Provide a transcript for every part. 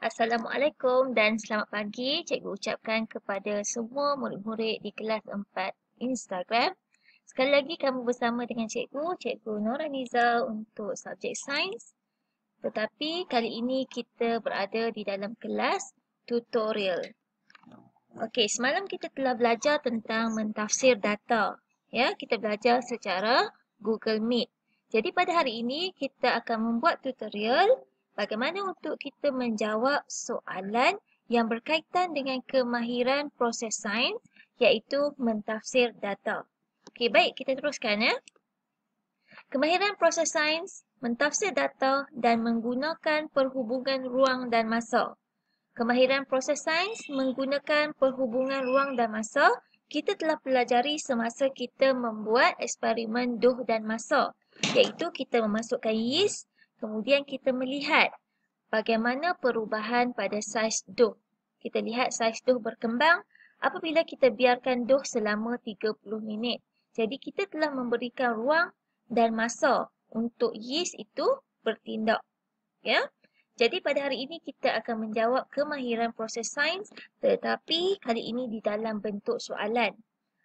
Assalamualaikum dan selamat pagi. Cikgu ucapkan kepada semua murid-murid di kelas 4 Instagram. Sekali lagi kamu bersama dengan Cikgu Noraniza untuk subjek sains. Tetapi kali ini kita berada di dalam kelas tutorial. Okey, semalam kita telah belajar tentang mentafsir data. Ya, kita belajar secara Google Meet. Jadi pada hari ini kita akan membuat tutorial bagaimana untuk kita menjawab soalan yang berkaitan dengan kemahiran proses sains iaitu mentafsir data. Okey, baik, kita teruskan ya. Kemahiran proses sains, mentafsir data dan menggunakan perhubungan ruang dan masa. Kemahiran proses sains menggunakan perhubungan ruang dan masa kita telah pelajari semasa kita membuat eksperimen dough dan masa, iaitu kita memasukkan yeast, kemudian kita melihat bagaimana perubahan pada saiz dough. Kita lihat saiz dough berkembang apabila kita biarkan dough selama 30 minit. Jadi kita telah memberikan ruang dan masa untuk yeast itu bertindak. Ya. Jadi pada hari ini kita akan menjawab kemahiran proses sains tetapi kali ini di dalam bentuk soalan.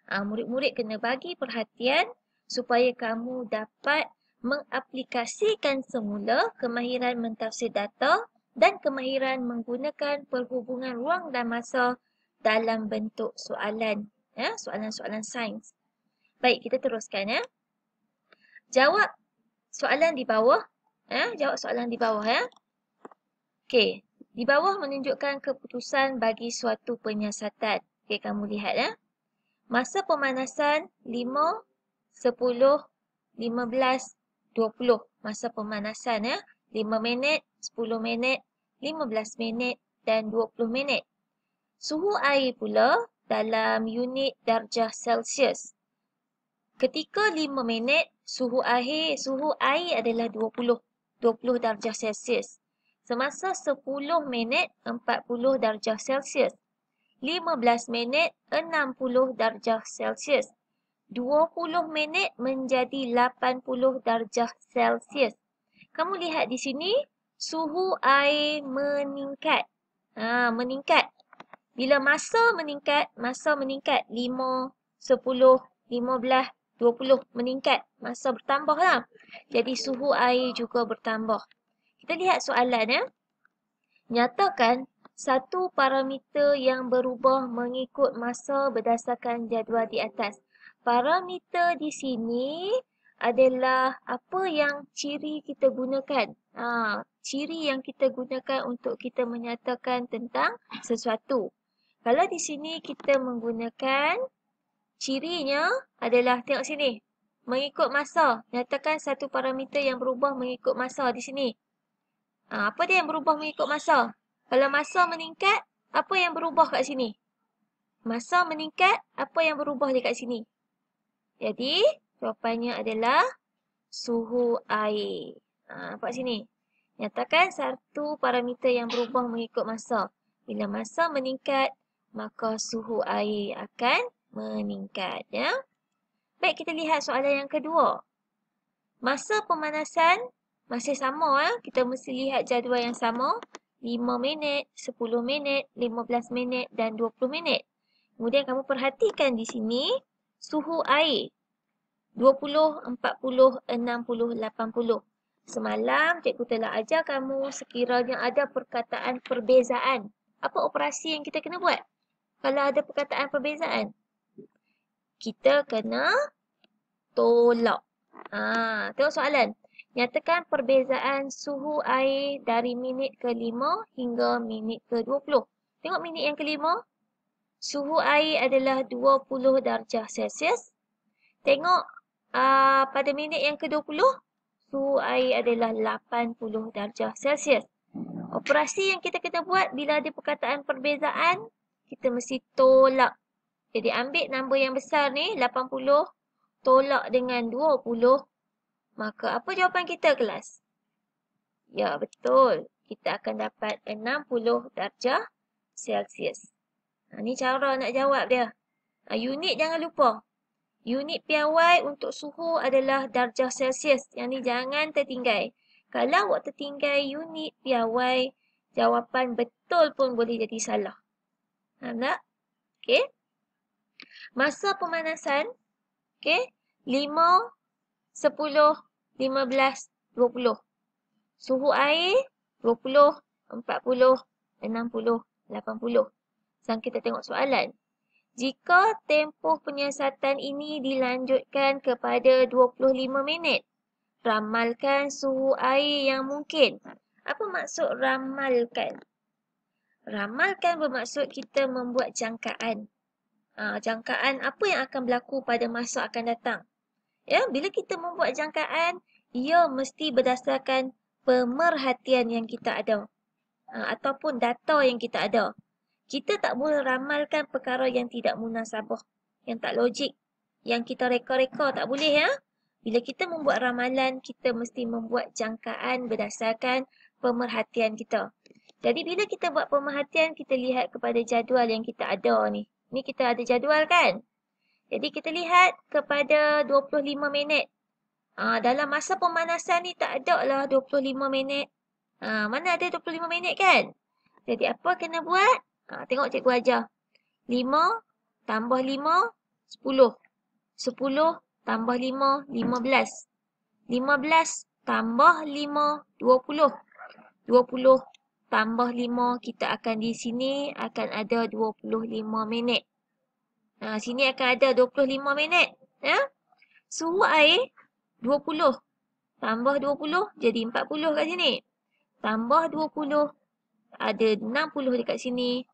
Murid-murid kena bagi perhatian supaya kamu dapat mengaplikasikan semula kemahiran mentafsir data dan kemahiran menggunakan perhubungan ruang dan masa dalam bentuk soalan. Ya, soalan-soalan sains. Baik, kita teruskan ya. Jawab soalan di bawah. Jawab soalan di bawah ya. Okey, di bawah menunjukkan keputusan bagi suatu penyiasatan. Okey, kamu lihat ya. Masa pemanasan 5, 10, 15, 20. Masa pemanasan ya. 5 minit, 10 minit, 15 minit dan 20 minit. Suhu air pula dalam unit darjah Celsius. Ketika 5 minit, suhu air adalah 20 darjah Celsius. Semasa 10 minit, 40 darjah Celsius. 15 minit, 60 darjah Celsius. 20 minit menjadi 80 darjah Celsius. Kamu lihat di sini, suhu air meningkat. Meningkat. Bila masa meningkat 5, 10, 15, 20 meningkat. Masa bertambah lah. Jadi suhu air juga bertambah. Kita lihat soalan ya. Nyatakan satu parameter yang berubah mengikut masa berdasarkan jadual di atas. Parameter di sini adalah apa yang ciri kita gunakan. Ciri yang kita gunakan untuk kita menyatakan tentang sesuatu. Kalau di sini kita menggunakan cirinya adalah, tengok sini, mengikut masa. Nyatakan satu parameter yang berubah mengikut masa di sini. Apa dia yang berubah mengikut masa? Kalau masa meningkat, apa yang berubah kat sini? Masa meningkat, apa yang berubah dekat sini? Jadi, jawapannya adalah suhu air. Nampak sini. Nyatakan satu parameter yang berubah mengikut masa. Bila masa meningkat, maka suhu air akan meningkat. Ya. Baik, kita lihat soalan yang kedua. Masa pemanasan masih sama. Kita mesti lihat jadual yang sama. 5 minit, 10 minit, 15 minit dan 20 minit. Kemudian kamu perhatikan di sini suhu air. 20, 40, 60, 80. Semalam cikgu telah ajar kamu sekiranya ada perkataan perbezaan. Apa operasi yang kita kena buat? Kalau ada perkataan perbezaan, kita kena tolak. Tengok soalan. Nyatakan perbezaan suhu air dari minit ke-5 hingga minit ke-20. Tengok minit yang ke-5. Suhu air adalah 20 darjah Celsius. Tengok pada minit yang ke-20. Suhu air adalah 80 darjah Celsius. Operasi yang kita kena buat bila ada perkataan perbezaan, kita mesti tolak. Jadi ambil nombor yang besar ni, 80, tolak dengan 20. Maka apa jawapan kita kelas? Ya, betul. Kita akan dapat 60 darjah Celsius. Ni cara nak jawab dia. Unit jangan lupa. Unit piawai untuk suhu adalah darjah Celsius. Yang ni jangan tertinggal. Kalau awak tertinggal unit piawai, jawapan betul pun boleh jadi salah. Faham tak? Okey. Masa pemanasan, okey, 5, 10, 15, 20. Suhu air 20, 40, 60, 80. Sekarang kita tengok soalan. Jika tempoh penyiasatan ini dilanjutkan kepada 25 minit, ramalkan suhu air yang mungkin. Apa maksud ramalkan? Ramalkan bermaksud kita membuat jangkaan. Jangkaan apa yang akan berlaku pada masa akan datang. Ya, bila kita membuat jangkaan, ia mesti berdasarkan pemerhatian yang kita ada. Ataupun data yang kita ada. Kita tak boleh ramalkan perkara yang tidak munasabah, yang tak logik, yang kita reka-reka, tak boleh ya. Bila kita membuat ramalan, kita mesti membuat jangkaan berdasarkan pemerhatian kita. Jadi bila kita buat pemerhatian, kita lihat kepada jadual yang kita ada ni. Ni kita ada jadual kan? Jadi kita lihat kepada 25 minit. Dalam masa pemanasan ni tak ada lah 25 minit. Mana ada 25 minit kan? Jadi apa kena buat? Tengok cikgu ajar. 5 tambah 5, 10. 10 tambah 5, 15. 15 tambah 5, 20. 20 tambah 5, kita akan di sini akan ada 25 minit. Sini akan ada 25 minit. Ya? Suhu air 20. Tambah 20 jadi 40 kat sini. Tambah 20 ada 60 dekat sini.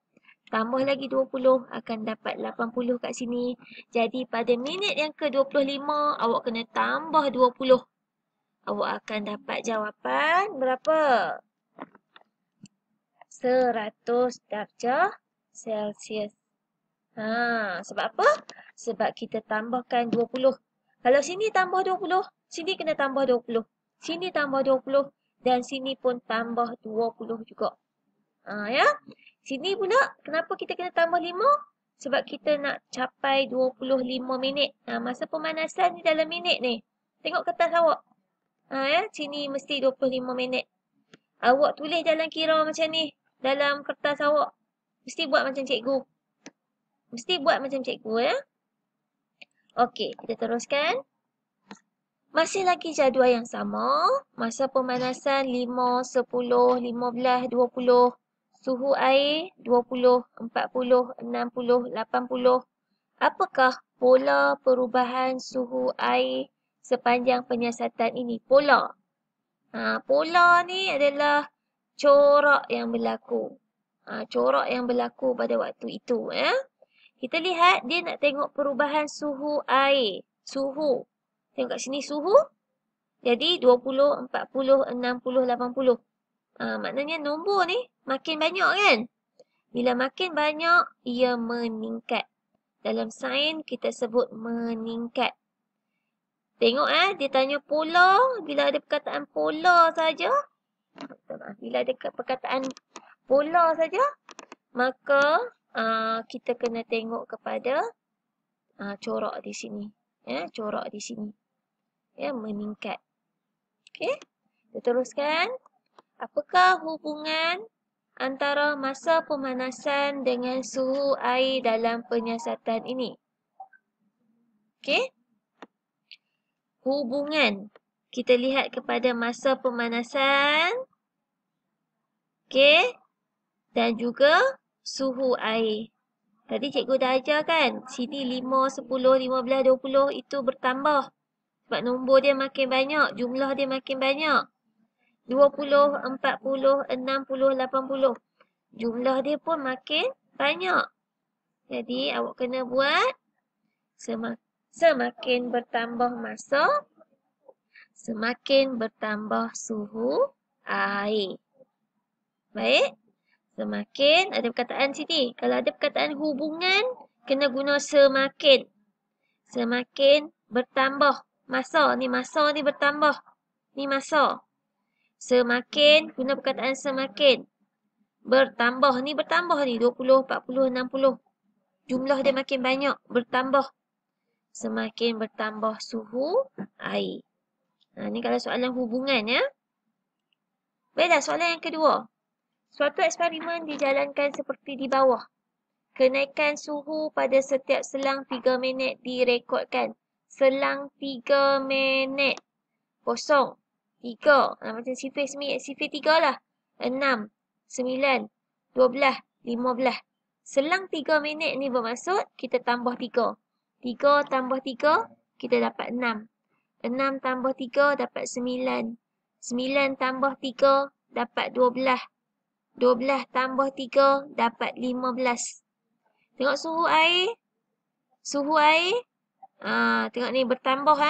Tambah lagi 20 akan dapat 80 kat sini. Jadi pada minit yang ke-25 awak kena tambah 20. Awak akan dapat jawapan berapa? 100 darjah Celsius. Sebab apa? Sebab kita tambahkan 20. Kalau sini tambah 20, sini kena tambah 20. Sini tambah 20 dan sini pun tambah 20 juga. Ya. Sini pula, kenapa kita kena tambah 5? Sebab kita nak capai 25 minit. Masa pemanasan ni dalam minit ni. Tengok kertas awak. Ya, sini mesti 25 minit. Awak tulis dalam kira macam ni. Dalam kertas awak. Mesti buat macam cikgu. Mesti buat macam cikgu ya. Okey, kita teruskan. Masih lagi jadual yang sama. Masa pemanasan 5, 10, 15, 20. Suhu air 20, 40, 60, 80. Apakah pola perubahan suhu air sepanjang penyiasatan ini? Pola. Pola ni adalah corak yang berlaku. Corak yang berlaku pada waktu itu. Ya. Kita lihat dia nak tengok perubahan suhu air. Suhu. Tengok kat sini suhu. Jadi 20, 40, 60, 80. Maknanya nombor ni makin banyak kan? Bila makin banyak, ia meningkat. Dalam sains kita sebut meningkat. Tengok dia tanya pola. Bila ada perkataan pola saja, bila ada perkataan pola saja, maka kita kena tengok kepada corak di sini. Ya, corak di sini. Ya, meningkat. Okey. Kita teruskan. Apakah hubungan antara masa pemanasan dengan suhu air dalam penyiasatan ini? Okey. Hubungan. Kita lihat kepada masa pemanasan. Okey. Dan juga suhu air. Tadi cikgu dah ajar kan? Sini 5, 10, 15, 20 itu bertambah. Sebab nombor dia makin banyak. Jumlah dia makin banyak. 20, 40, 60, 80. Jumlah dia pun makin banyak. Jadi awak kena buat semakin bertambah masa, semakin bertambah suhu air. Baik. Semakin, ada perkataan sini. Kalau ada perkataan hubungan, kena guna semakin. Semakin bertambah masa. Ni masa ni bertambah. Ni masa. Semakin, guna perkataan semakin. Bertambah ni 20, 40, 60. Jumlah dia makin banyak, bertambah. Semakin bertambah suhu air. Ni kalau soalan hubungan ya. Baiklah, soalan yang kedua. Suatu eksperimen dijalankan seperti di bawah. Kenaikan suhu pada setiap selang 3 minit direkodkan. Selang 3 minit. Kosong. 3. Macam sifir 3 lah. 6, 9, 12, 15. Selang 3 minit ni bermaksud kita tambah 3. 3 tambah 3, kita dapat 6. 6 tambah 3 dapat 9. 9 tambah 3 dapat 12. 12 tambah 3 dapat 15. Tengok suhu air. Suhu air. Tengok ni bertambah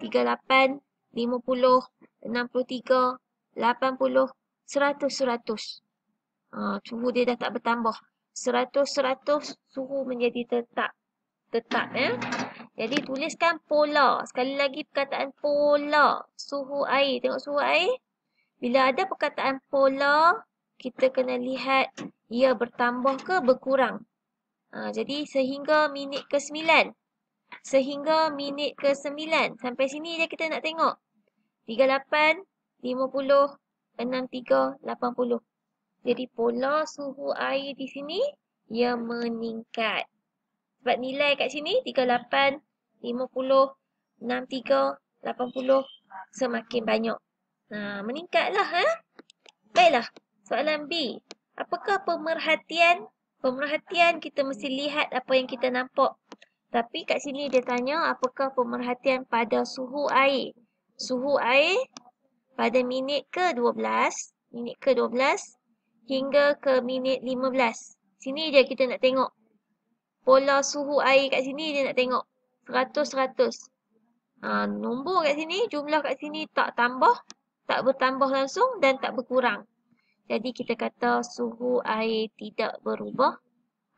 38, 50, 63, 80, 100, 100. Suhu dia dah tak bertambah. 100, 100 suhu menjadi tetap. Tetap Jadi tuliskan polar. Sekali lagi perkataan polar. Suhu air. Tengok suhu air. Bila ada perkataan polar, kita kena lihat ia bertambah ke berkurang. Jadi sehingga minit ke-9. Sehingga minit ke-9. Sampai sini je kita nak tengok. 38, 50, 63, 80. Jadi polar suhu air di sini, ia meningkat. Sebab nilai kat sini 38, 50, 63, 80 semakin banyak. Meningkatlah. Baiklah, soalan B. Apakah pemerhatian? Pemerhatian kita mesti lihat apa yang kita nampak. Tapi kat sini dia tanya apakah pemerhatian pada suhu air. Suhu air pada minit ke-12, minit ke-12 hingga ke minit 15. Sini je kita nak tengok. Pola suhu air kat sini dia nak tengok. 100, 100. Nombor kat sini, jumlah kat sini tak tambah, tak bertambah langsung dan tak berkurang. Jadi kita kata suhu air tidak berubah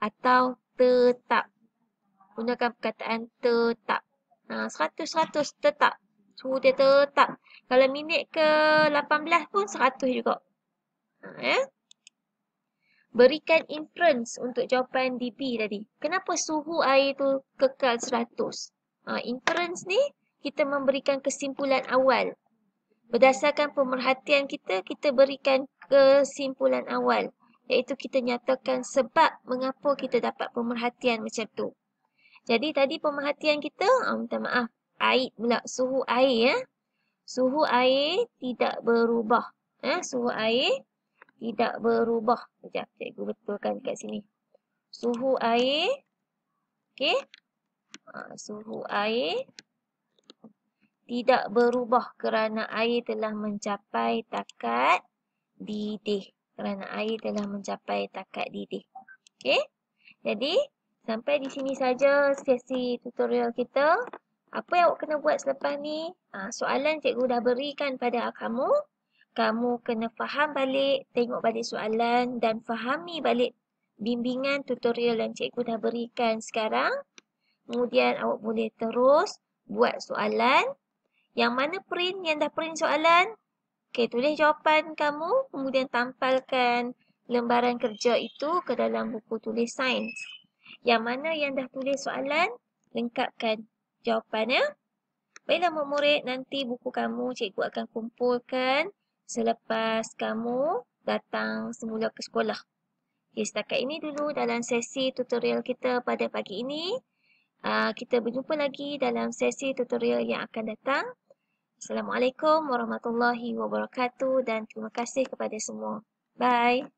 atau tetap. Gunakan perkataan tetap. 100, 100 tetap. Suhu dia tetap. Kalau minit ke-18 pun 100 juga. Berikan inference untuk jawapan di B tadi. Kenapa suhu air tu kekal 100? Inference ni kita memberikan kesimpulan awal. Berdasarkan pemerhatian kita, kita berikan kesimpulan awal. Iaitu kita nyatakan sebab mengapa kita dapat pemerhatian macam tu. Jadi tadi pemerhatian kita, minta maaf, air pula, suhu air. Suhu air tidak berubah. Suhu air tidak berubah. Sekejap, cikgu betulkan kat sini. Suhu air, okey. Suhu air tidak berubah kerana air telah mencapai takat didih. Kerana air telah mencapai takat didih. Okey. Jadi, sampai di sini saja sesi tutorial kita. Apa yang awak kena buat selepas ni? Soalan cikgu dah berikan pada kamu. Kamu kena faham balik, tengok balik soalan dan fahami balik bimbingan tutorial yang cikgu dah berikan sekarang. Kemudian awak boleh terus buat soalan. Yang mana print, yang dah print soalan, okey, tulis jawapan kamu, kemudian tampalkan lembaran kerja itu ke dalam buku tulis sains. Yang mana yang dah tulis soalan, lengkapkan jawapannya. Baiklah murid-murid, nanti buku kamu cikgu akan kumpulkan selepas kamu datang semula ke sekolah. Okay, setakat ini dulu dalam sesi tutorial kita pada pagi ini. Kita berjumpa lagi dalam sesi tutorial yang akan datang. Assalamualaikum warahmatullahi wabarakatuh dan terima kasih kepada semua. Bye.